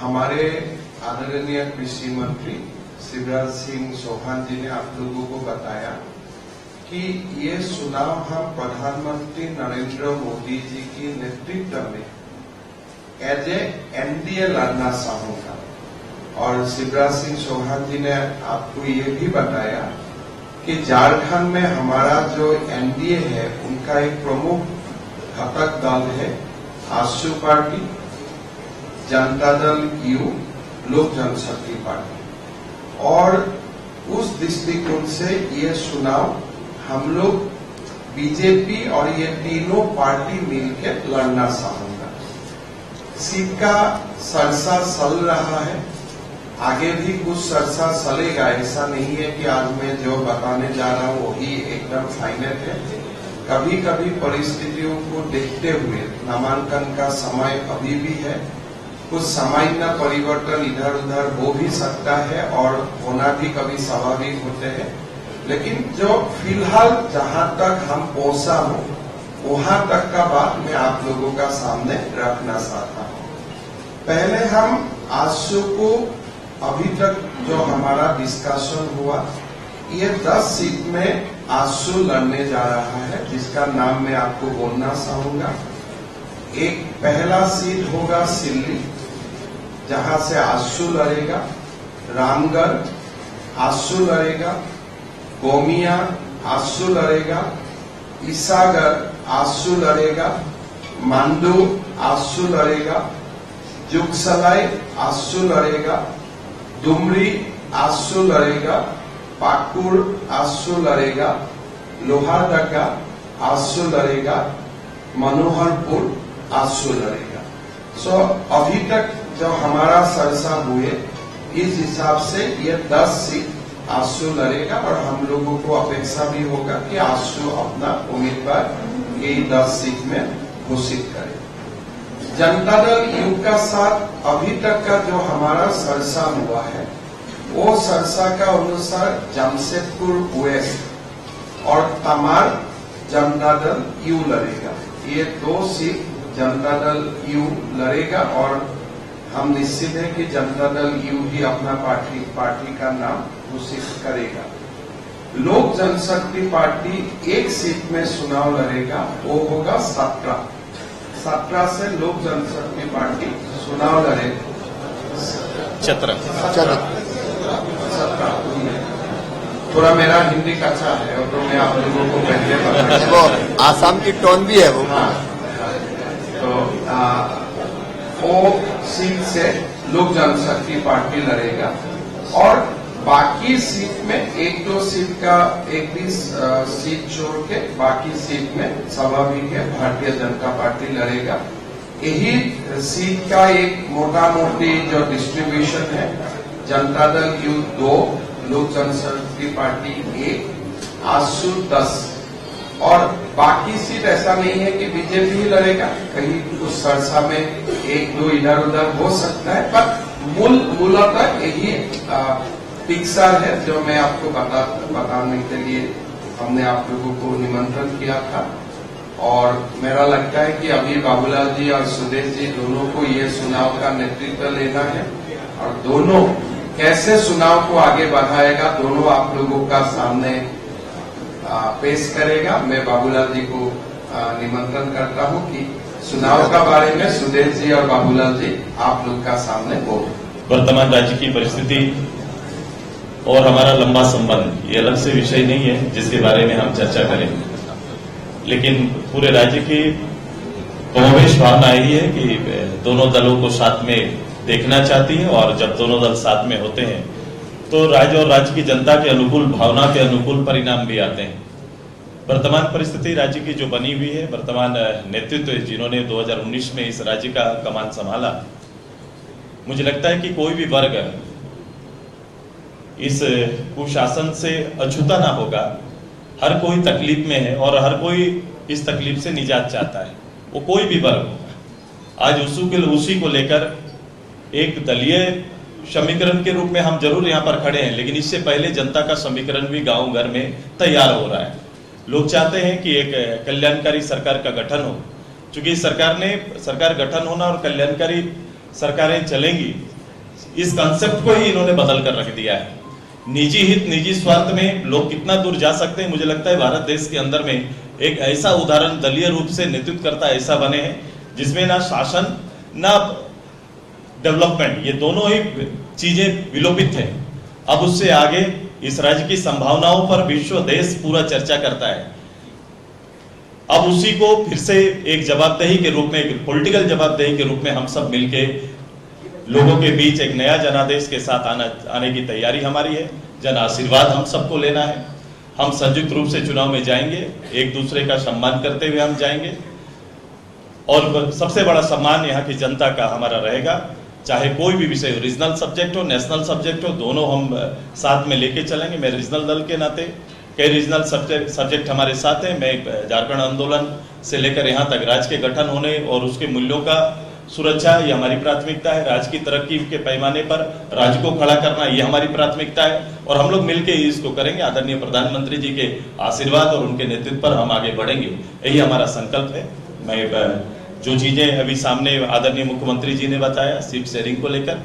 हमारे आदरणीय कृषि मंत्री शिवराज सिंह चौहान जी ने आप लोगों को बताया कि ये चुनाव हम प्रधानमंत्री नरेंद्र मोदी जी की नेतृत्व में एज ए एनडीए लड़ना चाहूंगा। और शिवराज सिंह चौहान जी ने आपको ये भी बताया कि झारखंड में हमारा जो एनडीए है उनका एक प्रमुख घटक दल है आजसू पार्टी, जनता दल यू, लोक जनशक्ति पार्टी। और उस दृष्टिकोण से ये चुनाव हम लोग बीजेपी और ये तीनों पार्टी मिलकर लड़ना चाहूंगा। सीट का चर्चा चल रहा है, आगे भी कुछ चर्चा चलेगा। ऐसा नहीं है कि आज मैं जो बताने जा रहा हूं वही एकदम फाइनल है। कभी कभी परिस्थितियों को देखते हुए नामांकन का समय अभी भी है, कुछ सामान्य परिवर्तन इधर उधर हो भी सकता है और होना भी कभी स्वाभाविक होते हैं। लेकिन जो फिलहाल जहां तक हम पहुंचा हूं वहां तक का बात मैं आप लोगों का सामने रखना चाहता हूं। पहले हम आजसू को अभी तक जो हमारा डिस्कशन हुआ, ये 10 सीट में आजसू लड़ने जा रहा है, जिसका नाम मैं आपको बोलना चाहूंगा। एक पहला सीट होगा सिल्ली, जहां से आजसू लड़ेगा। रामगढ़ आजसू लड़ेगा, गोमिया आजसू लड़ेगा, ईसागढ़ आजसू लड़ेगा, मांडू आजसू लड़ेगा, जुगसलाई आजसू लड़ेगा, डुमरी आजसू लड़ेगा, पाकुड़ आजसू लड़ेगा, लोहारदगा आजसू लड़ेगा, मनोहरपुर आजसू लड़ेगा। सो अभी तक जो हमारा चर्चा हुए इस हिसाब से ये 10 सीट आजसू लड़ेगा और हम लोगों को अपेक्षा भी होगा कि आजसू अपना उम्मीदवार यही 10 सीट में घोषित करे। जनता दल यू का साथ अभी तक का जो हमारा चर्चा हुआ है वो चर्चा का अनुसार जमशेदपुर वेस्ट और तमार जनता दल यू लड़ेगा। ये 2 सीट जनता दल यू लड़ेगा और हम निश्चित है कि जनता दल यू ही अपना पार्टी का नाम घोषित करेगा। लोक जनशक्ति पार्टी एक सीट में चुनाव लड़ेगा, वो होगा 17 से लोक जनशक्ति पार्टी चुनाव लड़ेगा। 17 थोड़ा मेरा हिंदी कच्चा है और तो मैं आप लोगों को पहले बता वो आसाम की टोन भी है वो। हाँ, तो वो सीट से लोक जनशक्ति पार्टी लड़ेगा और बाकी सीट में 1-2 सीट का एक भी सीट छोड़ के बाकी सीट में स्वाभाविक है भारतीय जनता पार्टी लड़ेगा। यही सीट का एक मोटा मोटी जो डिस्ट्रीब्यूशन है, जनता दल यू 2, लोक जनशक्ति पार्टी 1, आजसू 10 और बाकी सीट ऐसा नहीं है कि बीजेपी ही लड़ेगा, कहीं कुछ चर्चा में 1-2 इधर उधर हो सकता है, पर मूलतः यही पिक्चर है जो मैं आपको बताने के लिए हमने आप लोगों को निमंत्रण किया था। और मेरा लगता है कि अभी बाबूलाल जी और सुदेश जी दोनों को ये चुनाव का नेतृत्व लेना है और दोनों कैसे चुनाव को आगे बढ़ाएगा दोनों आप लोगों का सामने पेश करेगा। मैं बाबूलाल जी को निमंत्रण करता हूं कि चुनाव का बारे में सुदेश जी और बाबूलाल जी आप लोग का सामने बोलो। वर्तमान राज्य की परिस्थिति और हमारा लंबा संबंध ये अलग से विषय नहीं है जिसके बारे में हम चर्चा करें, लेकिन पूरे राज्य की कमोवेश भावना यही है कि दोनों दलों को साथ में देखना चाहती है और जब दोनों दल साथ में होते हैं तो राज्य और राज्य की जनता के अनुकूल भावना के अनुकूल परिणाम भी आते हैं। वर्तमान परिस्थिति राज्य की जो बनी हुई है, वर्तमान नेतृत्व जिन्होंने 2019 में इस राज्य का कमान संभाला, मुझे लगता है कि कोई भी वर्ग इस कुशासन से अछूता ना होगा। हर कोई तकलीफ में है और हर कोई इस तकलीफ से निजात चाहता है, वो कोई भी वर्ग होगा। आज उसी को लेकर एक दलीय समीकरण के रूप में हम जरूर यहाँ पर खड़े हैं, लेकिन इससे पहले जनता का समीकरण भी गांव घर में तैयार हो रहा है। लोग चाहते हैं कि एक कल्याणकारी सरकार का गठन हो। चूंकि सरकार गठन होना और कल्याणकारी सरकारें चलेंगी, इस कंसेप्ट को ही इन्होंने बदल कर रख दिया है। निजी हित, निजी स्वार्थ में लोग कितना दूर जा सकते हैं, मुझे लगता है भारत देश के अंदर में एक ऐसा उदाहरण दलीय रूप से नेतृत्व करता ऐसा बने हैं जिसमें ना शासन ना डेवलपमेंट, ये दोनों ही चीजें विलोपित है। अब उससे आगे इस राज्य की संभावनाओं पर विश्व देश पूरा चर्चा करता है। अब उसी को फिर से एक जवाबदेही के रूप में, एक पॉलिटिकल जवाबदेही के रूप में हम सब मिलके लोगों के बीच एक नया जनादेश के साथ आने की तैयारी हमारी है। जन आशीर्वाद हम सबको लेना है। हम संयुक्त रूप से चुनाव में जाएंगे, एक दूसरे का सम्मान करते हुए हम जाएंगे और सबसे बड़ा सम्मान यहाँ की जनता का हमारा रहेगा। चाहे कोई भी विषय हो, रीजनल सब्जेक्ट हो, नेशनल सब्जेक्ट हो, दोनों हम साथ में लेके चलेंगे। मैं रीजनल दल के नाते कई रीजनल सब्जेक्ट हमारे साथ हैं। मैं झारखंड आंदोलन से लेकर यहाँ तक राज्य के गठन होने और उसके मूल्यों का सुरक्षा, ये हमारी प्राथमिकता है। राज्य की तरक्की के पैमाने पर राज्य को खड़ा करना, ये हमारी प्राथमिकता है और हम लोग मिलकर इसको करेंगे। आदरणीय प्रधानमंत्री जी के आशीर्वाद और उनके नेतृत्व पर हम आगे बढ़ेंगे, यही हमारा संकल्प है। मैं जो चीजें अभी सामने आदरणीय मुख्यमंत्री जी ने बताया सीट शेयरिंग को लेकर,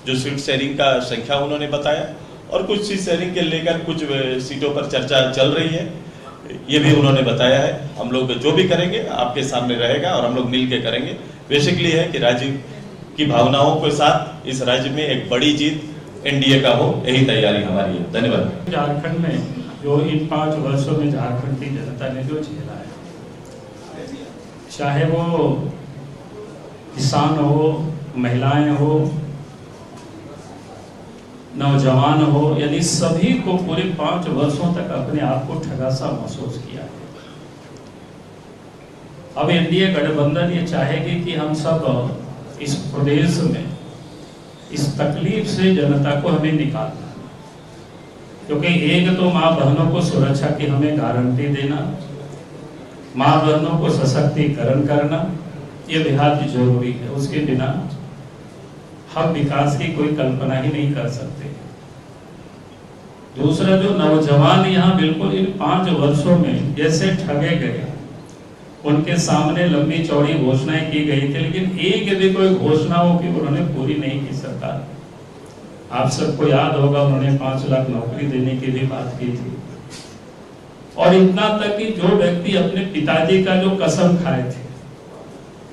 जो सीट शेयरिंग का संख्या उन्होंने बताया और कुछ सीट शेयरिंग के लेकर कुछ सीटों पर चर्चा चल रही है, ये भी उन्होंने बताया है। हम लोग जो भी करेंगे आपके सामने रहेगा और हम लोग मिलकर करेंगे। बेसिकली है कि राज्य की भावनाओं के साथ इस राज्य में एक बड़ी जीत एनडीए का हो, यही तैयारी हमारी है। धन्यवाद। झारखंड में जो इन 5 वर्षों में झारखंड की जनता ने जो झेला है, चाहे वो किसान हो, महिलाएं हो, नौजवान हो, यानी सभी को पूरे 5 वर्षों तक अपने आप को ठगा सा महसूस किया है। अब एनडीए गठबंधन ये चाहेगी कि हम सब इस प्रदेश में इस तकलीफ से जनता को हमें निकालना, क्योंकि एक तो माँ बहनों को सुरक्षा की हमें गारंटी देना, माँ बहनों को सशक्तिकरण करना, ये बेहद जरूरी है। उसके बिना हम विकास की कोई कल्पना ही नहीं कर सकते। दूसरा, जो नौजवान यहाँ बिल्कुल इन 5 वर्षों में जैसे ठगे गए, उनके सामने लंबी चौड़ी घोषणाएं की गई थी, लेकिन एक भी कोई घोषणाओं की उन्होंने पूरी नहीं की सरकार। आप सबको याद होगा उन्होंने 5 लाख नौकरी देने की भी बात की थी और इतना तक कि जो व्यक्ति अपने पिताजी का जो कसम खाए थे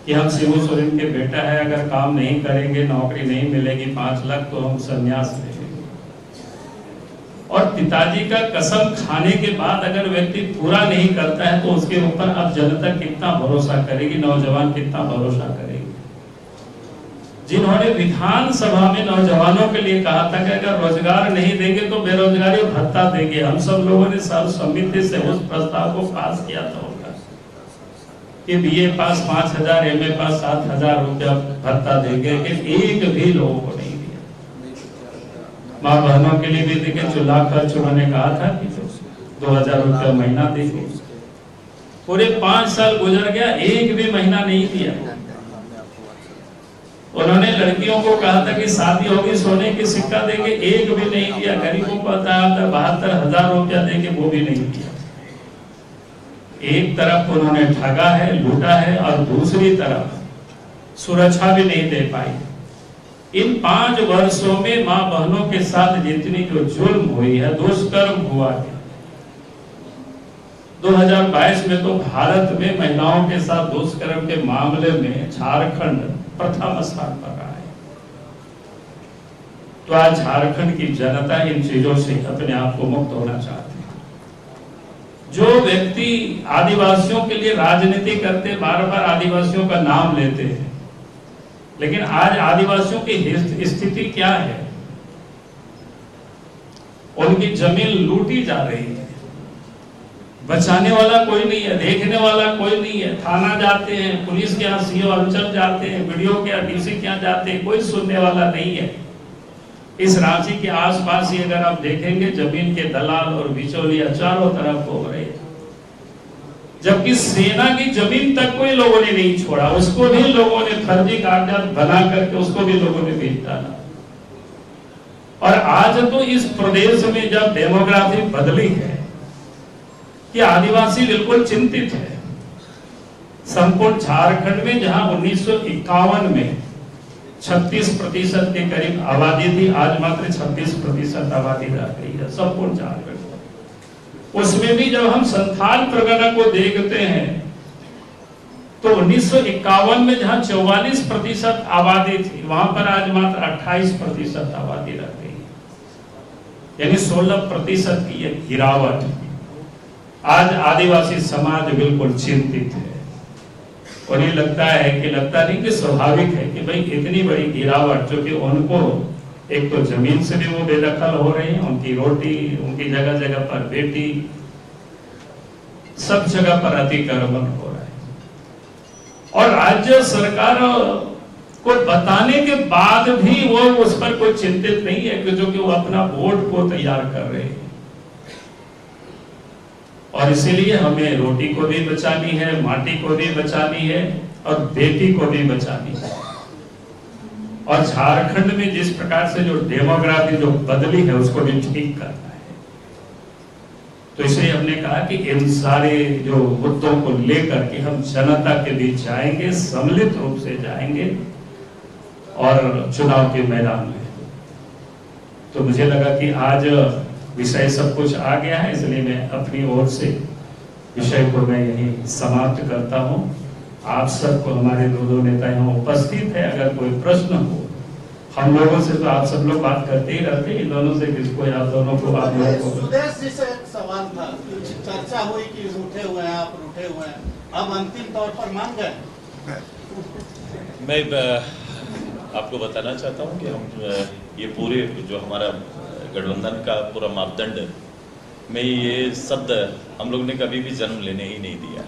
कि हम शिबू सोरेन के बेटा है, अगर काम नहीं करेंगे, नौकरी नहीं मिलेगी 5 लाख तो हम संन्यास लेंगे, और पिताजी का कसम खाने के बाद अगर व्यक्ति पूरा नहीं करता है तो उसके ऊपर अब जनता कितना भरोसा करेगी, नौजवान कितना भरोसा करेगी। जिन्होंने विधानसभा में नौजवानों के लिए कहा था कि अगर रोजगार नहीं देंगे तो बेरोजगारी भत्ता देंगे, हम सब लोगों ने सर्वसम्मति से उस प्रस्ताव को पास किया था उनका कि बीए पास 5,000, एमए पास 7,000 रुपया भत्ता देंगे, लेकिन एक भी लोगों को नहीं दिया। माँ बहनों के लिए भी देखे, चूल्हा खर्च उन्होंने कहा था कि 2,000 रुपया महीना देंगे। पूरे 5 साल गुजर गया, एक भी महीना नहीं दिया। उन्होंने लड़कियों को कहा था कि शादी होगी सोने की सिक्का देंगे, एक भी नहीं दिया। गरीबों को 72,000 रुपया देंगे, वो भी नहीं दिया। एक तरफ उन्होंने ठगा है, लूटा है और दूसरी तरफ सुरक्षा भी नहीं दे पाई। इन 5 वर्षों में मां बहनों के साथ जितनी जो जुल्म हुई है, दुष्कर्म हुआ है, 2022 में तो भारत में महिलाओं के साथ दुष्कर्म के मामले में झारखंड प्रथम स्थान पर रहा है। तो आज झारखंड की जनता इन चीजों से अपने आप को मुक्त होना चाहती है। जो व्यक्ति आदिवासियों के लिए राजनीति करते, बार बार आदिवासियों का नाम लेते हैं, लेकिन आज आदिवासियों की स्थिति क्या है? उनकी जमीन लूटी जा रही है, बचाने वाला कोई नहीं है, देखने वाला कोई नहीं है। थाना जाते हैं, पुलिस के यहाँ सीओ अंचल जाते हैं, वीडियो के यहाँ डीसी के यहाँ जाते हैं, कोई सुनने वाला नहीं है। इस रांची के आसपास ही अगर आप देखेंगे, जमीन के दलाल और बिचौलिया चारों तरफ घूम रहे हैं, जबकि सेना की जमीन तक कोई लोगों ने नहीं छोड़ा। उसको भी लोगों ने फर्जी कागजात बना करके उसको भी लोगों ने बेच डाला। और आज तो इस प्रदेश में जब डेमोग्राफी बदली है कि आदिवासी बिल्कुल चिंतित है। संपूर्ण झारखंड में जहां 1951 में 36% के करीब आबादी थी, आज मात्र 26% आबादी रह गई है संपूर्ण झारखंड। उसमें भी जब हम संथाल परगना को देखते हैं तो 1951 में जहां 44% आबादी थी, वहां पर आज मात्र 28% आबादी रह गई, यानी 16% की यह गिरावट। आज आदिवासी समाज बिल्कुल चिंतित है और ये लगता नहीं कि स्वाभाविक है कि भाई इतनी बड़ी गिरावट, जो कि उनको एक तो जमीन से भी वो बेदखल हो रहे हैं, उनकी रोटी, उनकी जगह जगह पर बेटी, सब जगह पर अतिक्रमण हो रहा है। और राज्य सरकार को बताने के बाद भी वो उस पर कोई चिंतित नहीं है कि जो कि वो अपना वोट को तैयार कर रहे हैं। और इसीलिए हमें रोटी को भी बचानी है, माटी को भी बचानी है और बेटी को भी बचानी है। और झारखंड में जिस प्रकार से जो डेमोग्राफी जो बदली है उसको भी ठीक करना है। तो इसलिए हमने कहा कि इन सारे जो मुद्दों को लेकर के हम जनता के बीच जाएंगे, सम्मिलित रूप से जाएंगे और चुनाव के मैदान में। तो मुझे लगा कि आज विषय सब कुछ आ गया है, इसलिए मैं अपनी ओर से विषय को मैं यही समाप्त करता हूं। आप सबको, हमारे दो नेता यहाँ उपस्थित है, अगर कोई प्रश्न हो, हम लोगों से तो आप सब लोग बात करते ही रहते, इन दोनों से किसको, आप दोनों को, आप लोगों को। सुदेश जी से एक सवाल था, चर्चा हुई कि रूठे हुए हैं आप, रूठे हुए हैं, अब अंतिम तौर पर मान गए? मैं आपको बताना चाहता हूं कि हम ये पूरे जो हमारा गठबंधन का पूरा मापदंड में ये शब्द हम लोग ने कभी भी जन्म लेने ही नहीं दिया।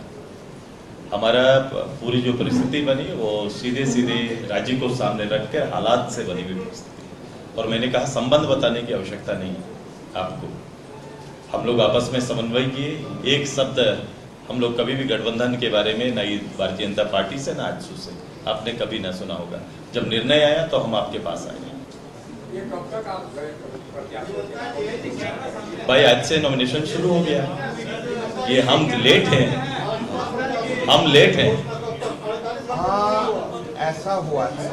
हमारा पूरी जो परिस्थिति बनी वो सीधे सीधे राज्य को सामने रख कर हालात से बनी हुई परिस्थिति, और मैंने कहा संबंध बताने की आवश्यकता नहीं है आपको। हम लोग आपस में समन्वय किए, एक शब्द हम लोग कभी भी गठबंधन के बारे में, ना भारतीय जनता पार्टी से ना आजसू से आपने कभी ना सुना होगा। जब निर्णय आया तो हम आपके पास आए। भाई आज से नॉमिनेशन शुरू हो गया, ये हम लेट हैं, हाँ, ऐसा हुआ है।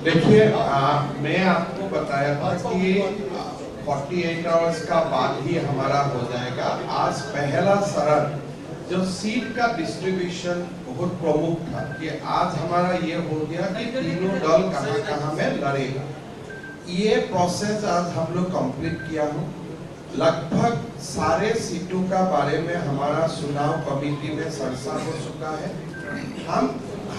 देखिए, मैं आपको बताया था कि 48 आवर्स का बाद ही हमारा हो जाएगा। आज पहला चरण जो सीट का डिस्ट्रीब्यूशन बहुत प्रमुख था कि आज हमारा ये हो गया कि तीनों दल कहां में लड़ेगा। ये प्रोसेस आज हम लोग कंप्लीट किया हो। लगभग सारे सीटों का बारे में हमारा चुनाव कमेटी में चर्चा हो चुका है।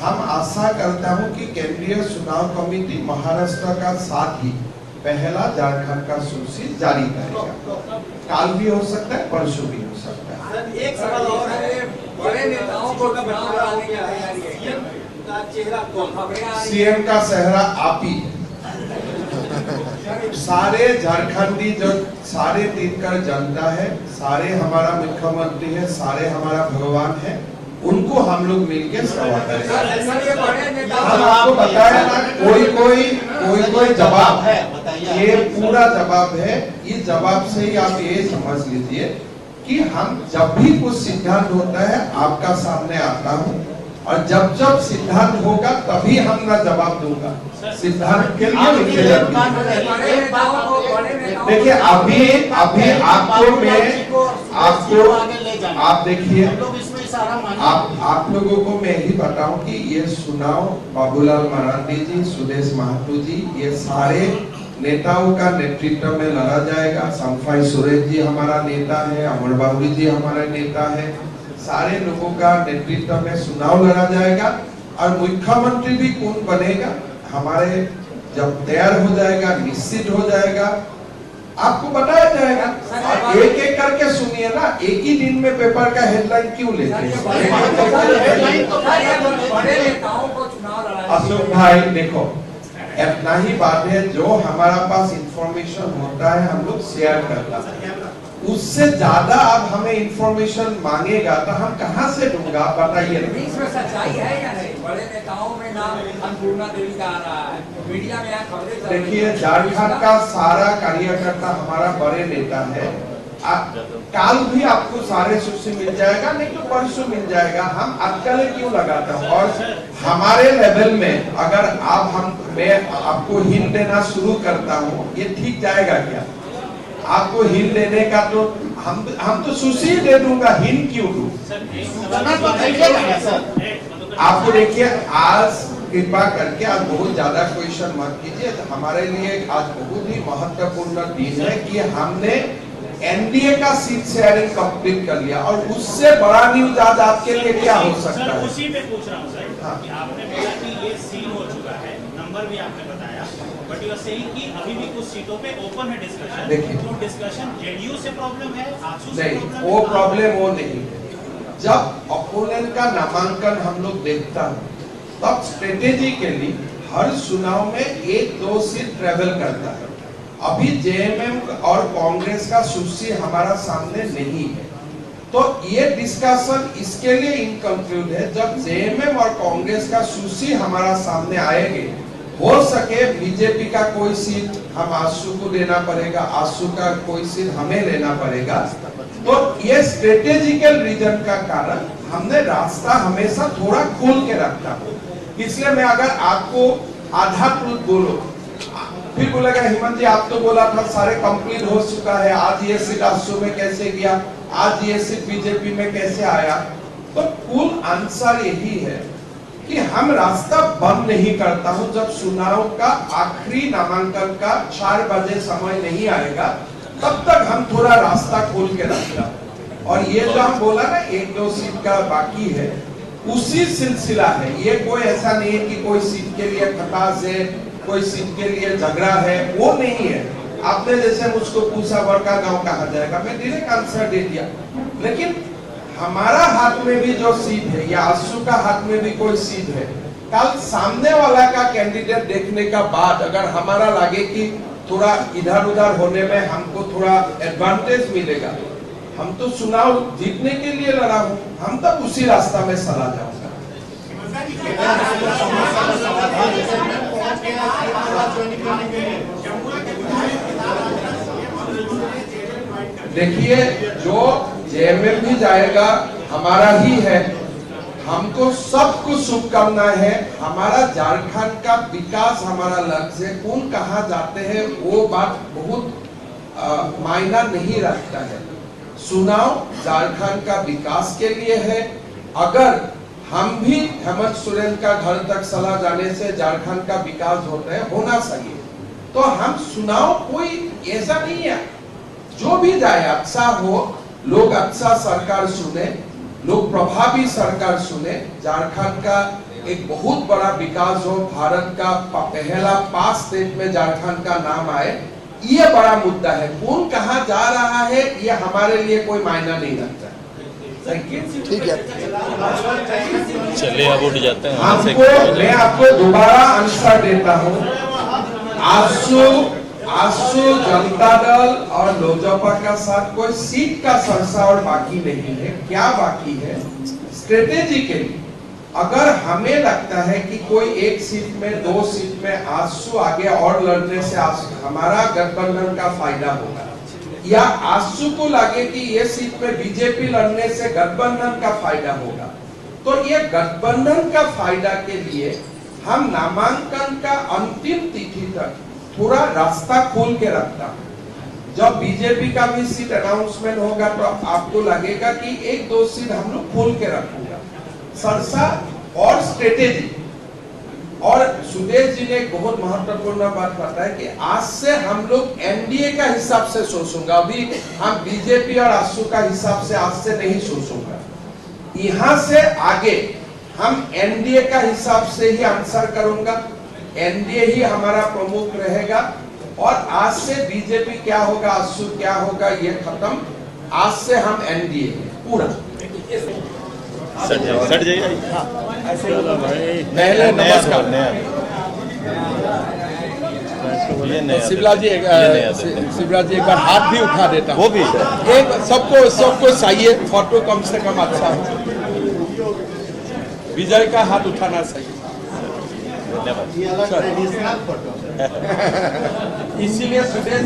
हम आशा करता हूं कि केंद्रीय चुनाव कमेटी महाराष्ट्र का साथ ही पहला झारखंड का सूची जारी करेगा। काल भी हो सकता है, परसों भी हो सकता है। एक सवाल और है, बड़े नेताओं को चुनाव लड़ाने की तैयारी है, सीएम का चेहरा कौन? सीएम का चेहरा आप ही। सारे झारखंडी जो सारे दिनकर जनता है, सारे हमारा मुख्यमंत्री है, सारे हमारा भगवान है, उनको हम लोग मिलकर सेवा करेंगे। हम आपको बताया ना, कोई जवाब है, ये पूरा जवाब है। ये जवाब से ही आप ये समझ लीजिए कि हम जब भी कुछ सिद्धांत होता है आपका सामने आता हूँ, और जब सिद्धांत होगा तभी हम ना जवाब दूंगा। सिद्धांत के लिए देखिए, अभी आप देखिए, आप लोगों को मैं ही बताऊं कि ये चुनाव बाबूलाल मरांडी जी, सुदेश महतो जी, ये सारे नेताओं का नेतृत्व में लड़ा जाएगा। संफाई सुरेश जी हमारा नेता है, अमर बाबू जी हमारा नेता है, सारे लोगों का नेतृत्व में चुनाव लड़ा जाएगा। और मुख्यमंत्री भी कौन बनेगा हमारे जब तैयार हो जाएगा, निश्चित हो जाएगा, आपको बताया जाएगा। और एक एक करके सुनिए ना, एक ही दिन में पेपर का हेडलाइन क्यों लेते हैं? अशोक भाई देखो, इतना ही बात है, जो हमारा पास इंफॉर्मेशन होता है हम लोग शेयर करता है। उससे ज्यादा आप हमें इंफॉर्मेशन मांगेगा तो हम कहां से दूंगा, बताइए। इसमें सच्चाई है या नहीं? बड़े नेताओं में नाम अन्नपूर्णा देवी का आ रहा है, मीडिया में खबरें। देखिए, झारखंड का सारा कार्यकर्ता हमारा बड़े नेता है। काल भी आपको सारे सूची मिल जाएगा, नहीं तो परसों मिल जाएगा। हम अटकलें क्यों लगाता हूँ? और हमारे लेवल में अगर मैं आपको हिंट देना शुरू करता हूँ, ये ठीक जाएगा क्या? आपको हिंट देने का तो हम तो सूची दे दूंगा, हिंट क्यों दूं? आपको देखिए, आज कृपा करके आज बहुत ज्यादा क्वेश्चन मत कीजिए। हमारे लिए आज बहुत ही महत्वपूर्ण दिन है कि हमने एनडीए का सीट शेयरिंग कंप्लीट कर लिया, और उससे बड़ा न्यूज आज आपके लिए क्या हो सकता है? उसी पे पूछ रहा हूँ सर, हाँ। कि आपने बोला कि ये सील हो चुका है, नंबर भी आपने बताया, बट यू आर सेइंग कि अभी भी कुछ सीटों पे ओपन है डिस्कशन। देखिए, तो डिस्कशन जेडीयू से प्रॉब्लम है, आजसू से नहीं, प्रॉब्लम वो है? प्रॉब्लम वो नहीं है। जब अपोनेंट का नामांकन हम लोग देखता है, तब स्ट्रेटेजिकली हर चुनाव में 1-2 सीट ट्रेवल करता है। अभी जेएमएम और कांग्रेस का सूची हमारा सामने नहीं है, तो ये डिस्कशन इसके लिए इनकंक्लूड है। जब जेएमएम और कांग्रेस का सूची हमारा सामने आएंगे, हो सके बीजेपी का कोई सीट हम आजसू को देना पड़ेगा, आजसू का कोई सीट हमें लेना पड़ेगा। तो ये स्ट्रेटेजिकल रीजन का कारण हमने रास्ता हमेशा थोड़ा खोल के रखता है। इसलिए मैं अगर आपको आधा ट्रूथ बोलो, फिर बोलेगा हेमंत जी आप तो बोला था सारे कंप्लीट हो चुका है, आज ये सीट आजसू में कैसे गया, आज ये सीट बीजेपी में कैसे आया? तो कुल आंसर यही है कि हम रास्ता बंद नहीं करता हूं। जब चुनाव का आखिरी नामांकन का 4 बजे समय नहीं आएगा, तब तक हम थोड़ा रास्ता खोल के रखता। और ये जो हम बोला ना 1-2 सीट का बाकी है, उसी सिलसिला है। ये कोई ऐसा नहीं है कि कोई सीट के लिए खटास है, कोई सीट के लिए झगड़ा है, वो नहीं है। आपने जैसे मुझको पूछा बड़का गांव कहा जाएगा, मैं डायरेक्ट आंसर दे दिया। लेकिन हमारा हाथ में भी जो सीट है, या आजसू का हाथ में भी कोई सीट है, कल सामने वाला का कैंडिडेट देखने का बाद अगर हमारा लगे कि थोड़ा इधर उधर होने में हमको थोड़ा एडवांटेज मिलेगा, हम तो चुनाव जीतने के लिए लड़ा हूं, हम तब उसी रास्ता में चला जाऊंगा। देखिए, जो जेएमएम भी जाएगा हमारा ही है। हमको सबको शुभकामनाएं है। हमारा झारखंड का विकास हमारा लक्ष्य है। कौन कहाँ जाते हैं वो बात बहुत मायना नहीं रखता है। चुनाव झारखंड का विकास के लिए है। अगर हम भी हेमंत सोरेन का घर तक चला जाने से झारखंड का विकास होता है, होना चाहिए, तो हम चुनाव कोई ऐसा नहीं है, जो भी जाए अच्छा हो, लोग अच्छा सरकार चुने, लोग प्रभावी सरकार चुने, झारखंड का एक बहुत बड़ा विकास हो, भारत का पहला 5 स्टेट में झारखंड का नाम आए, ये बड़ा मुद्दा है। कौन कहाँ जा रहा है ये हमारे लिए कोई मायना नहीं रखता। ठीक है, चलिए अब उठ जाते हैं। मैं आपको दोबारा आंसर देता हूँ। आजसू जनता दल और लोजपा का साथ कोई सीट का सरसा और बाकी नहीं है। क्या बाकी है? स्ट्रेटेजिकली अगर हमें लगता है कि कोई एक सीट में 2 सीट में आजसू आगे और लड़ने से हमारा गठबंधन का फायदा होगा, या आजसू को लगे कि ये सीट में बीजेपी लड़ने से गठबंधन का फायदा होगा, तो ये गठबंधन का फायदा के लिए हम नामांकन का अंतिम तिथि तक थोड़ा रास्ता खोल के रखता हूं। जब बीजेपी का भी सीट अनाउंसमेंट होगा तो आपको लगेगा कि 1-2 सीट हम लोग खोल के रखूंगा। सरसा और स्ट्रेटेजी। और सुदेश जी ने एक बहुत महत्वपूर्ण बात बताया कि आज से हम लोग एनडीए का हिसाब से सोचूंगा, अभी हम बीजेपी और आजसू का हिसाब से आज से नहीं सोचूंगा। यहाँ से आगे हम एनडीए का हिसाब से ही आंसर करूंगा। एनडीए ही हमारा प्रमुख रहेगा, और आज से बीजेपी क्या होगा, आजसू क्या होगा, ये खत्म। आज से हम एनडीए पूरा। सट जाइए। पहले नमस्कार। शिवराज जी एक बार हाथ भी उठा देता वो भी एक सबको चाहिए फोटो कम से कम अच्छा हो। विजय का हाथ उठाना चाहिए। धन्यवाद। ये अलग ट्रेडिशनल फोटो इसीलिए सुदेश